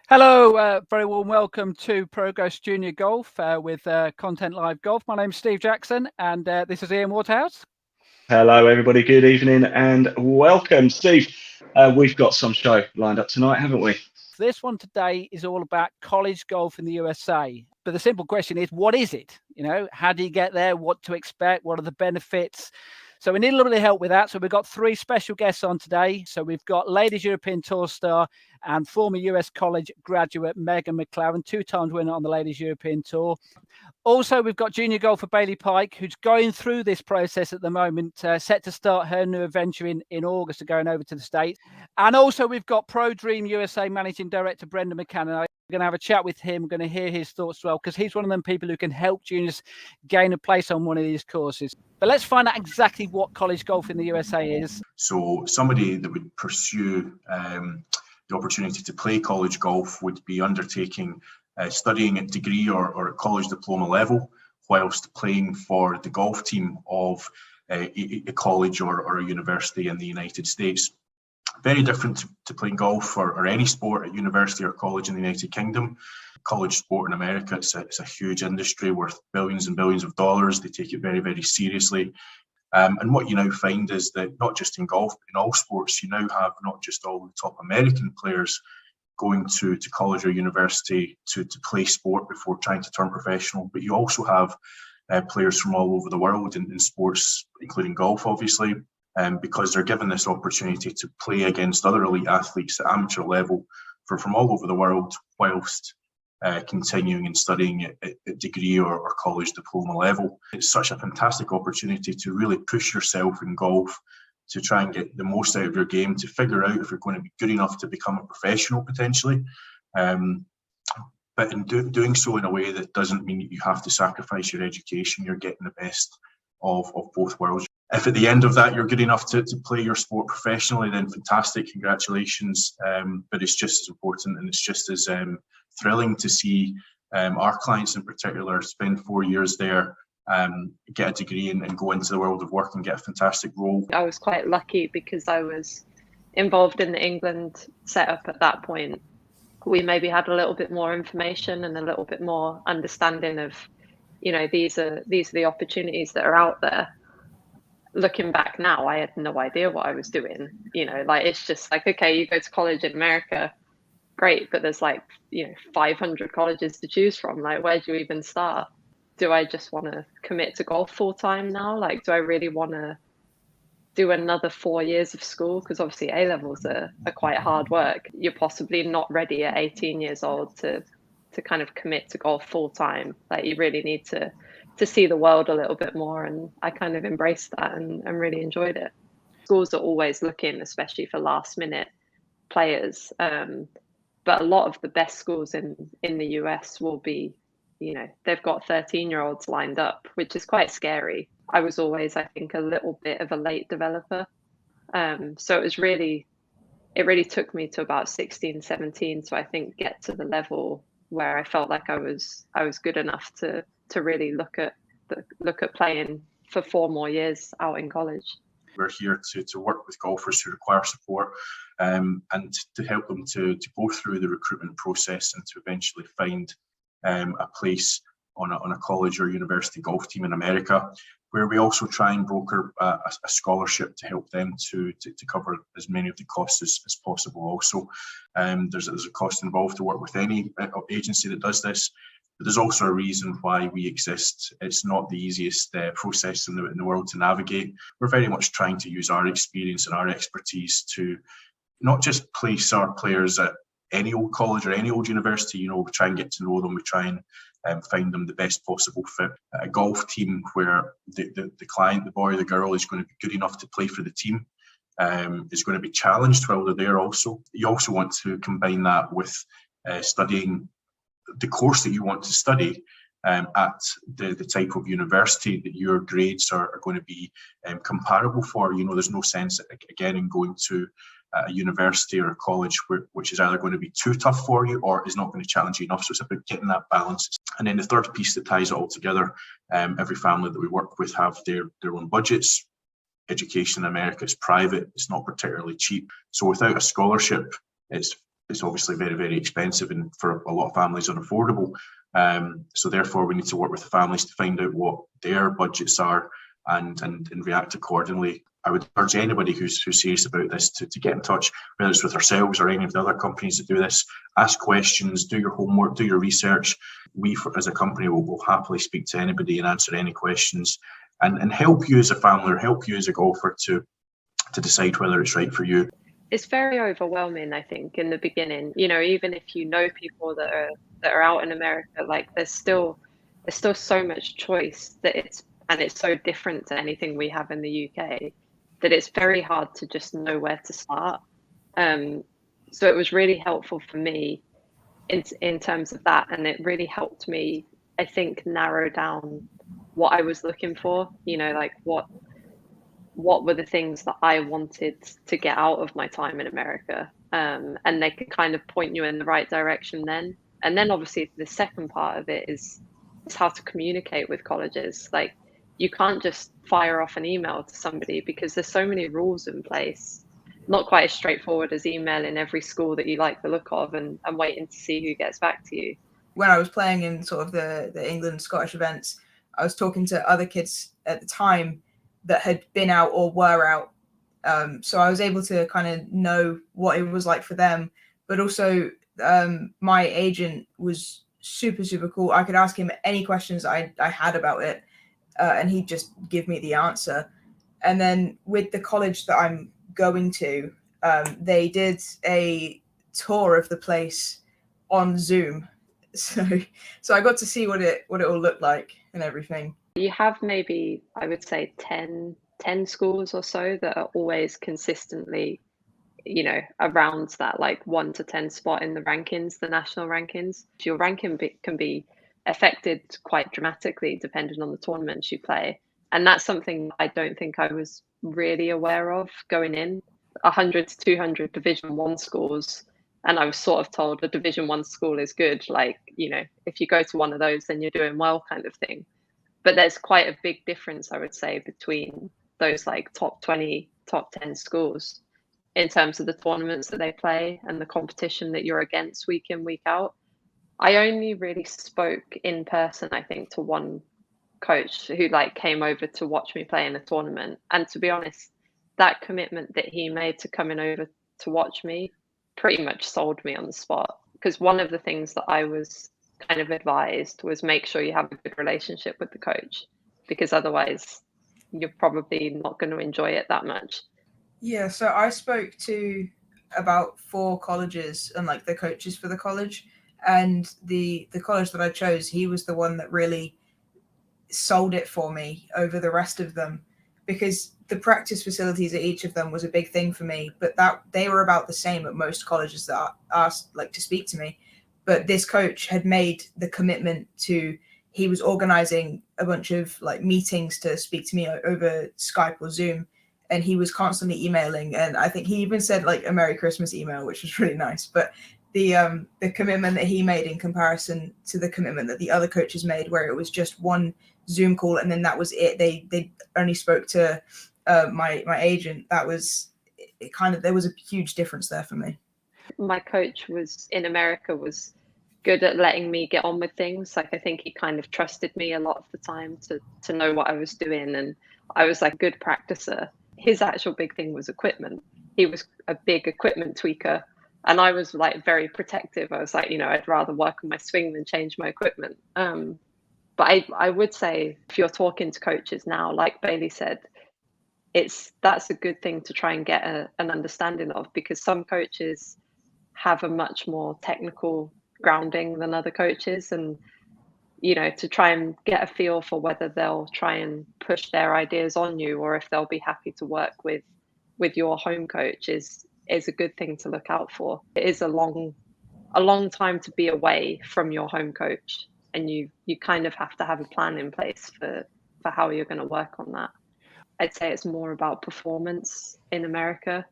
Hello, very warm welcome to Progress Junior Golf with Content Live Golf. My name's Steve Jackson and this is Ian Waterhouse. Hello, everybody. Good evening and welcome. Steve, we've got some show lined up tonight, haven't we? This one today is all about college golf in the USA. But the simple question is, what is it? How do you get there? What to expect? What are the benefits? So we need a little bit of help with that. So we've got three special guests on today. So we've got Ladies European Tour star and former US college graduate Meghan MacLaren, two-time winner on the Ladies European Tour. Also, we've got junior golfer Baylie Pyke, who's going through this process at the moment, set to start her new adventure in August of going over to the States. And also, we've got ProdreamUSA Managing Director Brendan McKenna. We're going to have a chat with him. We're going to hear his thoughts as well, because he's one of them people who can help juniors gain a place on one of these courses. But let's find out exactly what college golf in the USA is. So somebody that would pursue the opportunity to play college golf would be undertaking studying at degree or at college diploma level, whilst playing for the golf team of a college or a university in the United States. Very different to playing golf or any sport at university or college in the United Kingdom. College sport in America, it's a huge industry worth billions and billions of dollars. They take it very, very seriously. And what you now find is that not just in golf, but in all sports, you now have not just all the top American players going to college or university to play sport before trying to turn professional, but you also have players from all over the world in sports, including golf, obviously, because they're given this opportunity to play against other elite athletes at amateur level from all over the world, whilst continuing and studying at degree or college diploma level. It's such a fantastic opportunity to really push yourself in golf, to try and get the most out of your game, to figure out if you're going to be good enough to become a professional potentially. But in doing so in a way that doesn't mean that you have to sacrifice your education. You're getting the best of both worlds. If at the end of that you're good enough to play your sport professionally, then fantastic, congratulations. But it's just as important and it's just as thrilling to see our clients in particular spend 4 years there, get a degree and go into the world of work and get a fantastic role. I was quite lucky because I was involved in the England setup at that point. We maybe had a little bit more information and a little bit more understanding of, these are the opportunities that are out there. Looking back now, I had no idea what I was doing. It's just like, okay, you go to college in America, great, but there's 500 colleges to choose from. Where do you even start? Do I just want to commit to golf full time now? Do I really want to do another 4 years of school? Because obviously A-levels are quite hard work. You're possibly not ready at 18 years old to kind of commit to golf full time. You really need to see the world a little bit more. And I kind of embraced that and really enjoyed it. Schools are always looking, especially for last minute players. But a lot of the best schools in the US will be, they've got 13-year-olds lined up, which is quite scary. I was always, I think, a little bit of a late developer. So it really took me to about 16, 17 to, I think, get to the level where I felt like I was good enough to really look at playing for 4 more years out in college. We're here to work with golfers who require support and to help them to go through the recruitment process and to eventually find a place on a college or university golf team in America, where we also try and broker a scholarship to help them to cover as many of the costs as possible. Also, there's a cost involved to work with any agency that does this. But there's also a reason why we exist. It's not the easiest process in the world to navigate. We're very much trying to use our experience and our expertise to not just place our players at any old college or any old university. We try and get to know them. We try and find them the best possible fit. A golf team where the client, the boy or the girl, is going to be good enough to play for the team, is going to be challenged while they're there also. You also want to combine that with studying the course that you want to study at the type of university that your grades are going to be comparable for. There's no sense, again, in going to a university or a college which is either going to be too tough for you or is not going to challenge you enough. So it's about getting that balance. And then the third piece that ties it all together, every family that we work with have their own budgets. Education in America is private. It's not particularly cheap. So without a scholarship, it's it's obviously very, very expensive, and for a lot of families unaffordable. So therefore we need to work with the families to find out what their budgets are and react accordingly. I would urge anybody who's serious about this to get in touch, whether it's with ourselves or any of the other companies that do this. Ask questions, do your homework, do your research. We, as a company, will happily speak to anybody and answer any questions and help you as a family or help you as a golfer to decide whether it's right for you. It's very overwhelming, I think, in the beginning. You know, even if you know people that are out in America, like there's still so much choice that it's so different to anything we have in the UK that it's very hard to just know where to start. So it was really helpful for me in terms of that, and it really helped me, I think, narrow down what I was looking for. You know, like what were the things that I wanted to get out of my time in America, and they could kind of point you in the right direction then. And then obviously the second part of it is how to communicate with colleges. Like, you can't just fire off an email to somebody because there's so many rules in place. Not quite as straightforward as emailing every school that you like the look of and waiting to see who gets back to you. When I was playing in sort of the England Scottish events, I was talking to other kids at the time that had been out or were out. So I was able to kind of know what it was like for them. But also my agent was super, super cool. I could ask him any questions I had about it, and he'd just give me the answer. And then with the college that I'm going to, they did a tour of the place on Zoom. So I got to see what it all looked like and everything. You have maybe, I would say, 10 schools or so that are always consistently, you know, around that like 1 to 10 spot in the rankings, the national rankings. Your ranking can be affected quite dramatically depending on the tournaments you play. And that's something I don't think I was really aware of going in. 100 to 200 Division 1 schools. And I was sort of told a Division 1 school is good. Like, you know, if you go to one of those, then you're doing well kind of thing. But there's quite a big difference, I would say, between those like top 20, top 10 schools in terms of the tournaments that they play and the competition that you're against week in, week out. I only really spoke in person, I think, to one coach who like came over to watch me play in a tournament. And to be honest, that commitment that he made to coming over to watch me pretty much sold me on the spot. Because one of the things that I was kind of advised was make sure you have a good relationship with the coach, because otherwise you're probably not going to enjoy it that much. Yeah, so I spoke to about 4 colleges and like the coaches for the college, and the college that I chose, he was the one that really sold it for me over the rest of them, because the practice facilities at each of them was a big thing for me, but that they were about the same at most colleges that asked like to speak to me. But this coach had made the commitment to, he was organizing a bunch of like meetings to speak to me over Skype or Zoom, and he was constantly emailing. And I think he even said like a Merry Christmas email, which was really nice. But the commitment that he made in comparison to the commitment that the other coaches made, where it was just one Zoom call and then that was it. They only spoke to my agent. That was it. Kind of, there was a huge difference there for me. My coach was in America was good at letting me get on with things. Like, I think he kind of trusted me a lot of the time to know what I was doing, and I was like a good practicer. His actual big thing was equipment. He was a big equipment tweaker, and I was like very protective. I was like, you know, I'd rather work on my swing than change my equipment. But I would say if you're talking to coaches now, like Baylie said, that's a good thing to try and get an understanding of, because some coaches have a much more technical grounding than other coaches, and you know, to try and get a feel for whether they'll try and push their ideas on you or if they'll be happy to work with your home coach is a good thing to look out for. It is a long time to be away from your home coach, and you kind of have to have a plan in place for how you're going to work on that. I'd say it's more about performance in America,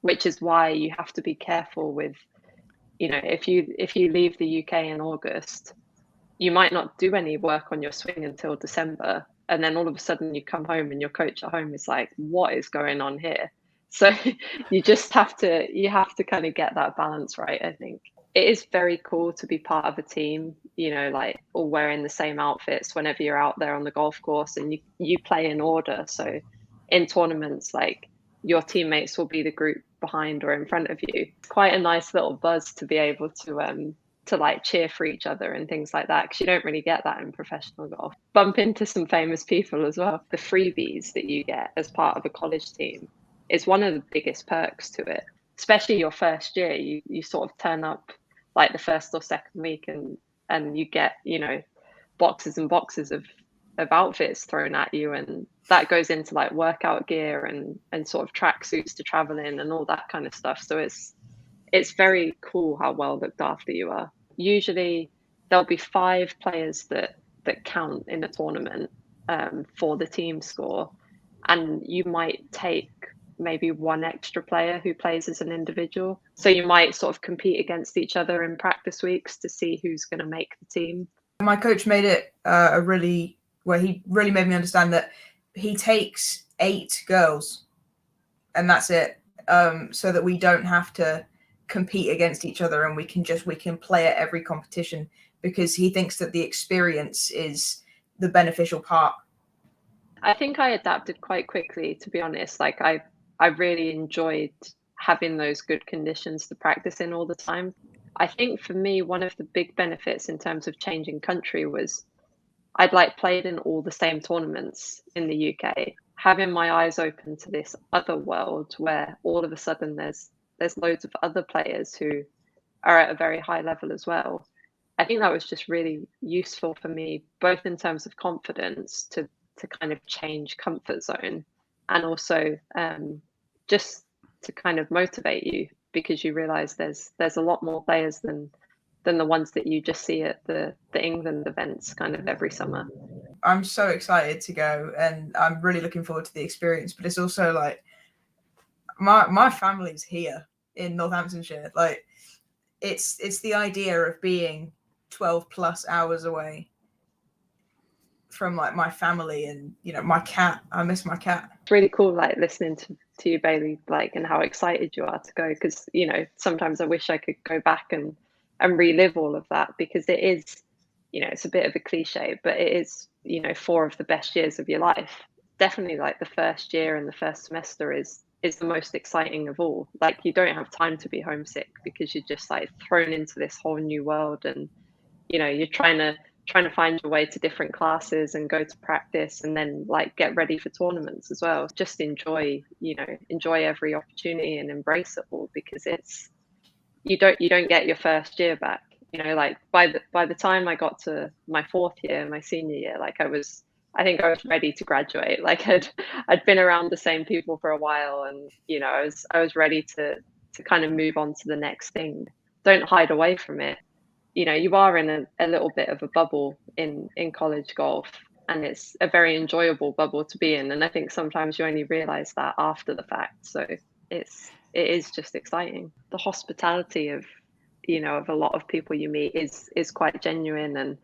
which is why you have to be careful with, you know, if you leave the UK in August, you might not do any work on your swing until December, and then all of a sudden you come home and your coach at home is like, what is going on here? So you just have to kind of get that balance right, I think. It is very cool to be part of a team, like all wearing the same outfits whenever you're out there on the golf course, and you play in order. So in tournaments, like your teammates will be the group behind or in front of you. It's quite a nice little buzz to be able to like cheer for each other and things like that, because you don't really get that in professional golf. Bump into some famous people as well. The freebies that you get as part of a college team is one of the biggest perks to it, especially your first year. You sort of turn up like the first or second week and you get, boxes and boxes of outfits thrown at you, and that goes into like workout gear and sort of tracksuits to travel in and all that kind of stuff. So it's very cool how well looked after you are. Usually there'll be 5 players that count in a tournament for the team score, and you might take maybe 1 extra player who plays as an individual. So you might sort of compete against each other in practice weeks to see who's going to make the team. My coach made it he really made me understand that he takes 8 girls and that's it, so that we don't have to compete against each other, and we can play at every competition, because he thinks that the experience is the beneficial part. I think I adapted quite quickly, to be honest. Like I really enjoyed having those good conditions to practice in all the time. I think for me, one of the big benefits in terms of changing country was I'd like played in all the same tournaments in the UK, having my eyes open to this other world where all of a sudden there's loads of other players who are at a very high level as well. I think that was just really useful for me, both in terms of confidence to kind of change comfort zone, and also just to kind of motivate you, because you realize there's a lot more players than the ones that you just see at the England events kind of every summer. I'm so excited to go, and I'm really looking forward to the experience. But it's also like my family's here in Northamptonshire. Like it's the idea of being 12 plus hours away from like my family and my cat. I miss my cat. It's really cool like listening to you, Baylie, like, and how excited you are to go, because sometimes I wish I could go back and relive all of that, because it is, it's a bit of a cliche, but it is 4 of the best years of your life. Definitely like the first year and the first semester is the most exciting of all. Like you don't have time to be homesick, because you're just like thrown into this whole new world, and you're trying to find your way to different classes and go to practice, and then like get ready for tournaments as well. Just enjoy every opportunity and embrace it all, because it's you don't get your first year back. Like by the time I got to my 4th year, my senior year, like I think I was ready to graduate. Like I'd been around the same people for a while, and I was ready to kind of move on to the next thing. Don't hide away from it. You are in a little bit of a bubble in college golf, and it's a very enjoyable bubble to be in. And I think sometimes you only realize that after the fact. So it is just exciting. The hospitality of a lot of people you meet is quite genuine, and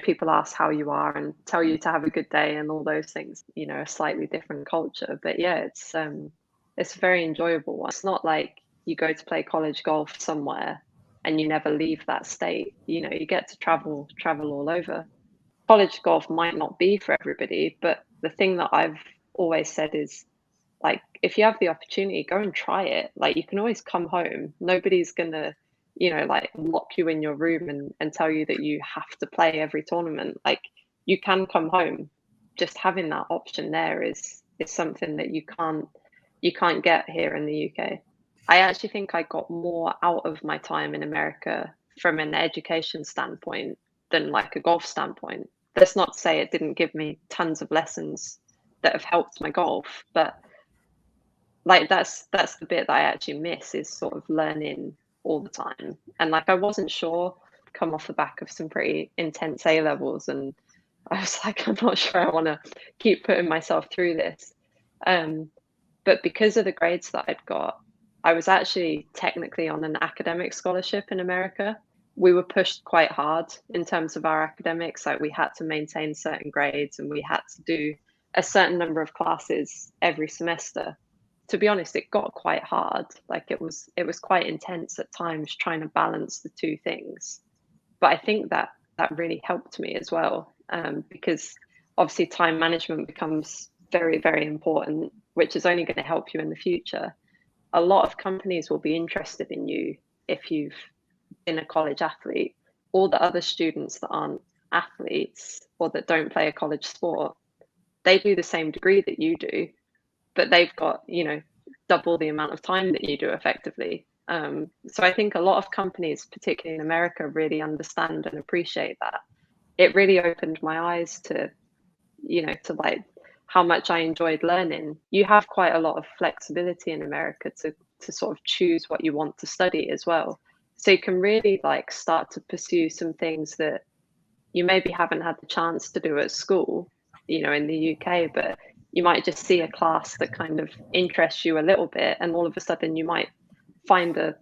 people ask how you are and tell you to have a good day and all those things. A slightly different culture, but yeah, it's a very enjoyable one. It's not like you go to play college golf somewhere and you never leave that state. You get to travel all over. College golf might not be for everybody, but the thing that I've always said is, like, if you have the opportunity, go and try it. Like, you can always come home. Nobody's gonna like lock you in your room and tell you that you have to play every tournament. Like, you can come home. Just having that option there is something that you can't get here in the UK. I actually think I got more out of my time in America from an education standpoint than like a golf standpoint. That's not to say it didn't give me tons of lessons that have helped my golf, but like that's the bit that I actually miss, is sort of learning all the time. And like I wasn't sure, come off the back of some pretty intense A levels, and I was like, I'm not sure I want to keep putting myself through this. But because of the grades that I'd got, I was actually technically on an academic scholarship in America. We were pushed quite hard in terms of our academics. Like, we had to maintain certain grades, and we had to do a certain number of classes every semester. to be honest, it got quite hard. Like it was quite intense at times trying to balance the two things. But I think that really helped me as well, because obviously time management becomes very, very important, which is only going to help you in the future. A lot of companies will be interested in you if you've been a college athlete. All the other students that aren't athletes or that don't play a college sport, they do the same degree that you do, but they've got, double the amount of time that you do effectively. So I think a lot of companies, particularly in America, really understand and appreciate that. It really opened my eyes to, to like how much I enjoyed learning. You have quite a lot of flexibility in America to sort of choose what you want to study as well. So you can really like start to pursue some things that you maybe haven't had the chance to do at school, in the UK, but you might just see a class that kind of interests you a little bit, and all of a sudden you might find a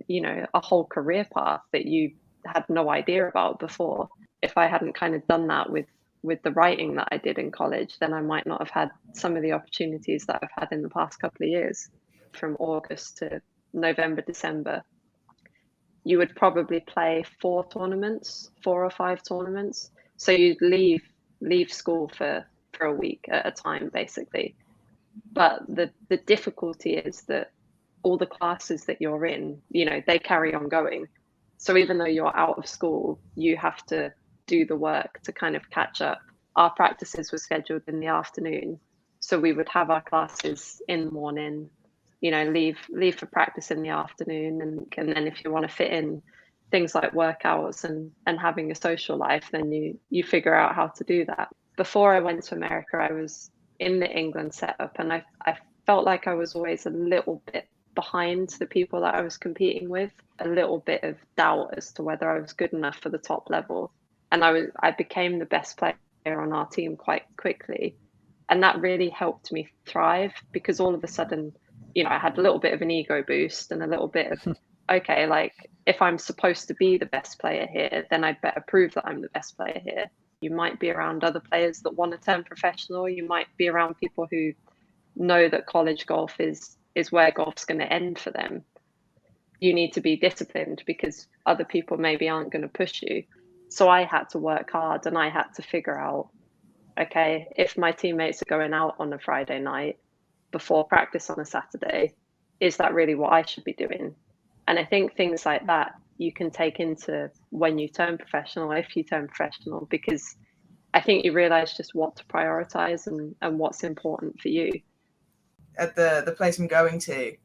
whole career path that you had no idea about before. If I hadn't kind of done that with the writing that I did in college, then I might not have had some of the opportunities that I've had in the past couple of years. From August to November, December, you would probably play 4 or 5 tournaments. So you'd leave school for a week at a time, basically. But the difficulty is that all the classes that you're in, they carry on going. So even though you're out of school, you have to do the work to kind of catch up. Our practices were scheduled in the afternoon, so we would have our classes in the morning, leave for practice in the afternoon, and then if you want to fit in things like workouts and having a social life, then you figure out how to do that. Before I went to America, I was in the England setup, and I felt like I was always a little bit behind the people that I was competing with, a little bit of doubt as to whether I was good enough for the top level. And I became the best player on our team quite quickly. And that really helped me thrive, because all of a sudden, I had a little bit of an ego boost and a little bit of, okay, like if I'm supposed to be the best player here, then I'd better prove that I'm the best player here. You might be around other players that want to turn professional. You might be around people who know that college golf is where golf's going to end for them. You need to be disciplined because other people maybe aren't going to push you. So I had to work hard, and I had to figure out, okay, if my teammates are going out on a Friday night before practice on a Saturday, is that really what I should be doing? And I think things like that you can take into when you turn professional, if you turn professional, because I think you realize just what to prioritize and what's important for you. At the place I'm going to,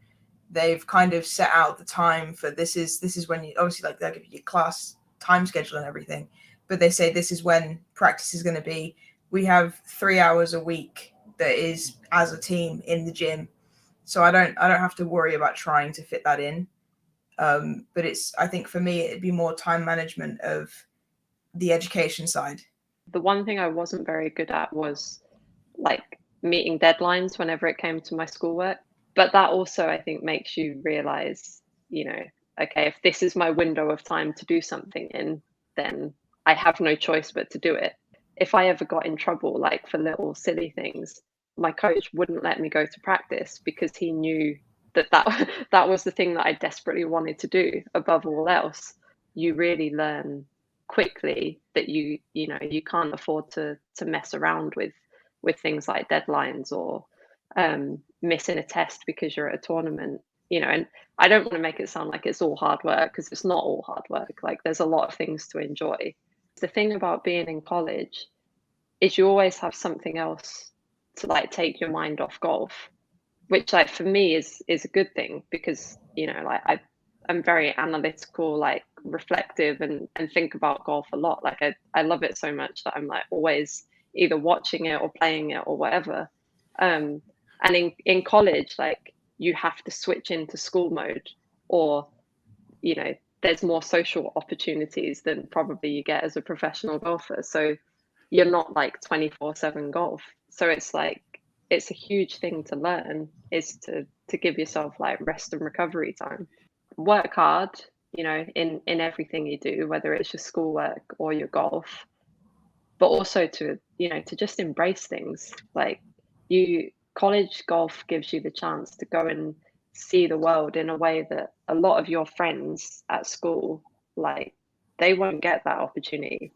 they've kind of set out the time for this is when you obviously like they'll give you your class time schedule and everything, but they say this is when practice is going to be. We have 3 hours a week that is as a team in the gym, so I don't have to worry about trying to fit that in. But I think for me it'd be more time management of the education side. The one thing I wasn't very good at was like meeting deadlines whenever it came to my schoolwork. But that also, I think, makes you realize, okay, if this is my window of time to do something in, then I have no choice but to do it. If I ever got in trouble, like for little silly things, my coach wouldn't let me go to practice because he knew that was the thing that I desperately wanted to do above all else. You really learn quickly that you can't afford to mess around with things like deadlines or missing a test because you're at a tournament, and I don't want to make it sound like it's all hard work, because it's not all hard work. Like there's a lot of things to enjoy. The thing about being in college is you always have something else to like take your mind off golf, which like for me is a good thing, because like I'm very analytical, like reflective, and think about golf a lot. Like I love it so much that I'm like always either watching it or playing it or whatever. And in college, like you have to switch into school mode, or there's more social opportunities than probably you get as a professional golfer. So you're not like 24/7 golf. So it's like it's a huge thing to learn, is to give yourself like rest and recovery time. Work hard, in everything you do, whether it's your schoolwork or your golf, but also to just embrace things. Like college golf gives you the chance to go and see the world in a way that a lot of your friends at school, like, they won't get that opportunity.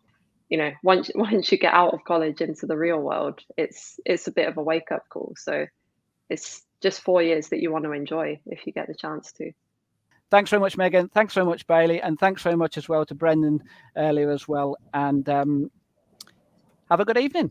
You know, once you get out of college into the real world, it's a bit of a wake-up call. So it's just 4 years that you want to enjoy if you get the chance to. Thanks very much, Megan. Thanks very much, Baylie. And thanks very much as well to Brendan earlier as well. And have a good evening.